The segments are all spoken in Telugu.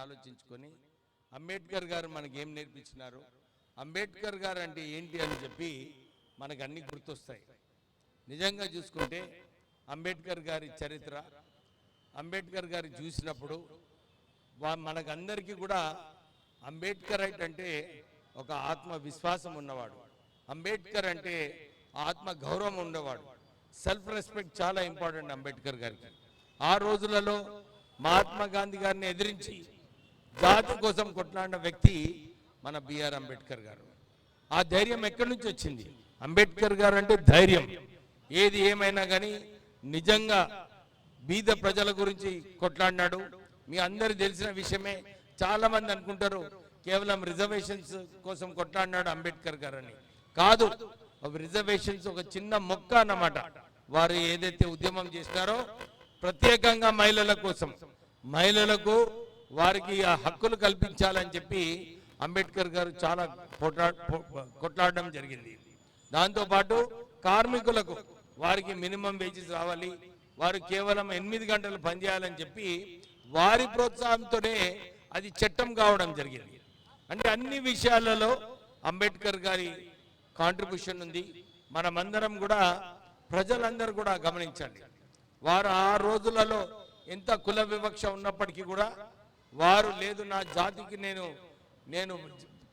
ఆలోచించుకొని అంబేద్కర్ గారు మనకి ఏం నేర్పించినారు, అంబేద్కర్ గారు అంటే ఏంటి అని చెప్పి మనకు అన్నీ గుర్తొస్తాయి. నిజంగా చూసుకుంటే అంబేద్కర్ గారి చరిత్ర, అంబేద్కర్ గారి చూసినప్పుడు మనకందరికీ కూడా అంబేద్కర్ అంటే ఒక ఆత్మవిశ్వాసం ఉన్నవాడు, అంబేద్కర్ అంటే ఆత్మ గౌరవం ఉన్నవాడు, సెల్ఫ్ రెస్పెక్ట్ చాలా ఇంపార్టెంట్ అంబేద్కర్ గారికి. ఆ రోజులలో మహాత్మా గాంధీ గారిని ఎదిరించి జాతి కోసం కొట్లాడిన వ్యక్తి మన బిఆర్ అంబేద్కర్ గారు. ఆ ధైర్యం ఎక్కడి నుంచి వచ్చింది? అంబేద్కర్ గారు అంటే ధైర్యం. ఏది ఏమైనా కానీ నిజంగా బీద ప్రజల గురించి కొట్లాడినాడు. మీ అందరు తెలిసిన విషయమే. చాలా మంది అనుకుంటారు కేవలం రిజర్వేషన్స్ కోసం కొట్లాడినాడు అంబేద్కర్ గారు అని. కాదు, రిజర్వేషన్స్ ఒక చిన్న మొక్క అన్నమాట. వారు ఏదైతే ఉద్యమం చేస్తారో ప్రత్యేకంగా మహిళల కోసం, మహిళలకు వారికి ఆ హక్కులు కల్పించాలని చెప్పి అంబేద్కర్ గారు చాలా కొట్లాడడం జరిగింది. దాంతోపాటు కార్మికులకు వారికి మినిమం వేజెస్ రావాలి, వారు కేవలం 8 గంటలు పనిచేయాలని చెప్పి వారి ప్రోత్సాహంతోనే అది చట్టం కావడం జరిగింది. అంటే అన్ని విషయాలలో అంబేద్కర్ గారి కాంట్రిబ్యూషన్ ఉంది. మనమందరం కూడా, ప్రజలందరూ కూడా గమనించండి. వారు ఆ రోజులలో ఎంత కుల వివక్ష ఉన్నప్పటికీ కూడా వారు లేదు, నా జాతికి నేను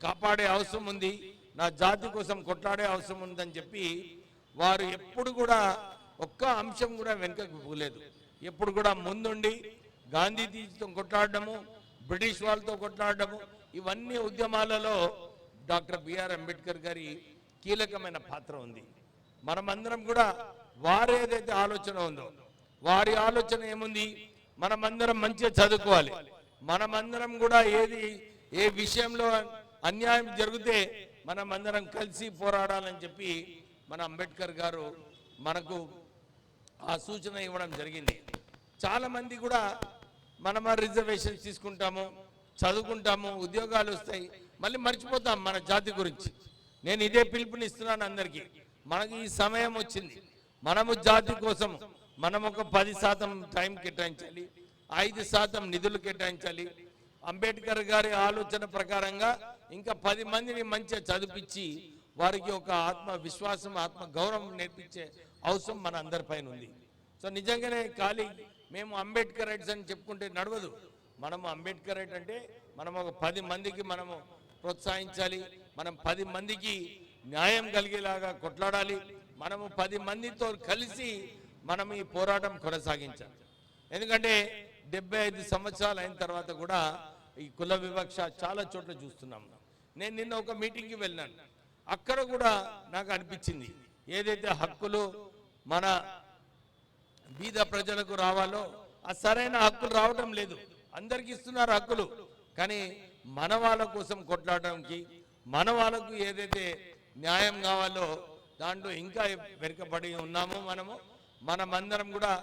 కాపాడే అవసరం ఉంది, నా జాతి కోసం కొట్లాడే అవసరం ఉందని చెప్పి వారు ఎప్పుడు కూడా ఒక్క అంశం కూడా వెనుకకు పోలేదు. ఎప్పుడు కూడా ముందుండి గాంధీజీతో కొట్లాడడము, బ్రిటిష్ వాళ్ళతో కొట్లాడడము, ఇవన్నీ ఉద్యమాలలో డాక్టర్ బిఆర్ అంబేద్కర్ గారి కీలకమైన పాత్ర ఉంది. మనమందరం కూడా వారు ఏదైతే ఆలోచన ఉందో, వారి ఆలోచన ఏముంది, మనమందరం మంచిగా చదువుకోవాలి, మనమందరం కూడా ఏ విషయంలో అన్యాయం జరిగితే మనమందరం కలిసి పోరాడాలని చెప్పి మన అంబేద్కర్ గారు మనకు ఆ సూచన ఇవ్వడం జరిగింది. చాలా మంది కూడా మనం రిజర్వేషన్స్ తీసుకుంటాము, చదువుకుంటాము, ఉద్యోగాలు వస్తాయి, మళ్ళీ మర్చిపోతాం మన జాతి గురించి. నేను ఇదే పిలుపునిస్తున్నాను అందరికీ. మనకి ఈ సమయం వచ్చింది, మనము జాతి కోసం మనం ఒక 10% టైం కేటాయించాలి, 5% నిధులు కేటాయించాలి. అంబేద్కర్ గారి ఆలోచన ప్రకారంగా ఇంకా 10 మందిని మంచిగా చదివించి వారికి ఒక ఆత్మవిశ్వాసం, ఆత్మ గౌరవం నేర్పించే అవసరం మన అందరిపైన ఉంది. సో నిజంగానే ఖాళీ మేము అంబేద్కర్ రైట్స్ అని చెప్పుకుంటే నడవదు. మనము అంబేద్కర్ రైట్ అంటే మనం ఒక 10 మందికి మనము ప్రోత్సహించాలి, మనం 10 మందికి న్యాయం కలిగేలాగా కొట్లాడాలి, మనము 10 మందితో కలిసి మనం ఈ పోరాటం కొనసాగించాలి. ఎందుకంటే 75 సంవత్సరాలు అయిన తర్వాత కూడా ఈ కుల వివక్ష చాలా చోట్ల చూస్తున్నాం. నేను నిన్న ఒక మీటింగ్కి వెళ్ళాను, అక్కడ కూడా నాకు అనిపించింది ఏదైతే హక్కులు మన బీద ప్రజలకు రావాలో ఆ సరైన హక్కులు రావడం లేదు. అందరికి ఇస్తున్నారు హక్కులు, కానీ మన వాళ్ళ కోసం కొట్లాడడానికి, మన వాళ్ళకు ఏదైతే న్యాయం కావాలో దాంట్లో ఇంకా వెనుకబడి ఉన్నాము. మనమందరం కూడా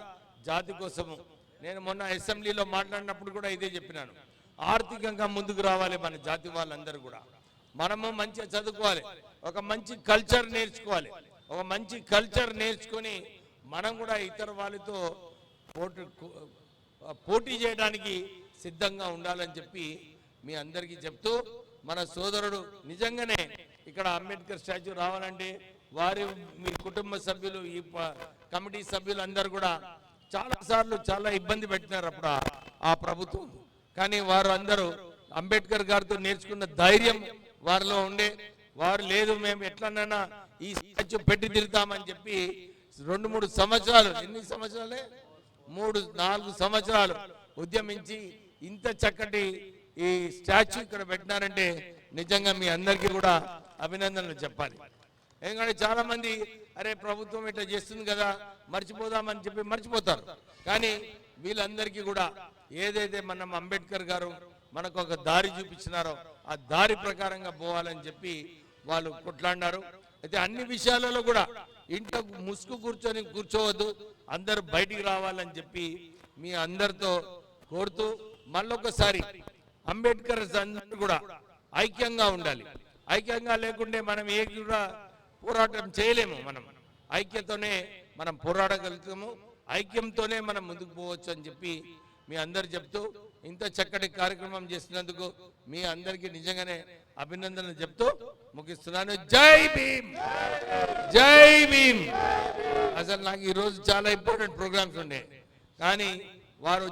జాతి కోసము, నేను మొన్న అసెంబ్లీలో మాట్లాడినప్పుడు కూడా ఇదే చెప్పినాను, ఆర్థికంగా ముందుకు రావాలి మన జాతి వాళ్ళందరూ కూడా. మనము మంచిగా చదువుకోవాలి, ఒక మంచి కల్చర్ నేర్చుకోవాలి, ఒక మంచి కల్చర్ నేర్చుకొని మనం కూడా ఇతర వాళ్ళతో పోటీ చేయడానికి సిద్ధంగా ఉండాలని చెప్పి మీ అందరికీ చెప్తూ, మన సోదరుడు నిజంగానే ఇక్కడ అంబేద్కర్ స్టాచ్యూ రావాలంటే వారి మీ కుటుంబ సభ్యులు, ఈ కమిటీ సభ్యులు అందరూ కూడా చాలాసార్లు చాలా ఇబ్బంది పెట్టినారు అప్పుడు ఆ ప్రభుత్వం. కానీ వారు అందరూ అంబేద్కర్ గారితో నేర్చుకున్న ధైర్యం వారిలో ఉండే, వారు లేదు మేము ఎట్లనైనా ఈ స్టాచ్యూ పెట్టి తిరుగుతామని చెప్పి 2-3 సంవత్సరాలు, ఎన్ని సంవత్సరాలే 3-4 సంవత్సరాలు ఉద్యమించి ఇంత చక్కటి ఈ స్టాచ్యూ ఇక్కడ పెట్టినారంటే నిజంగా మీ అందరికీ కూడా అభినందనలు చెప్పాలి. ఎందుకంటే చాలా మంది అరే ప్రభుత్వం ఇట్లా చేస్తుంది కదా మర్చిపోదామని చెప్పి మర్చిపోతారు. కానీ వీళ్ళందరికీ కూడా ఏదైతే మనం అంబేద్కర్ గారు మనకు ఒక దారి చూపించినారో ఆ దారి ప్రకారంగా పోవాలని చెప్పి వాళ్ళు కొట్లాడినారు. అయితే అన్ని విషయాలలో కూడా ఇంట్లో ముసుగు కూర్చోవద్దు, అందరూ బయటికి రావాలని చెప్పి మీ అందరితో కోరుతూ, మళ్ళొకసారి అంబేద్కర్ అందరూ కూడా ఐక్యంగా ఉండాలి. ఐక్యంగా లేకుంటే మనం ఏ కూడా పోరాటం చేయలేము. మనం ఐక్యతోనే మనం పోరాడగలుగుతాము, ఐక్యంతోనే మనం ముందుకు పోవచ్చు అని చెప్పి మీ అందరు చెప్తూ, ఇంత చక్కటి కార్యక్రమం చేసినందుకు మీ అందరికీ నిజంగానే అభినందనలు చెప్తూ ముగిస్తున్నాను. జై భీమ్, జై భీమ్. అసలు నాకు ఈరోజు చాలా ఇంపార్టెంట్ ప్రోగ్రామ్స్ ఉండే, కానీ వారు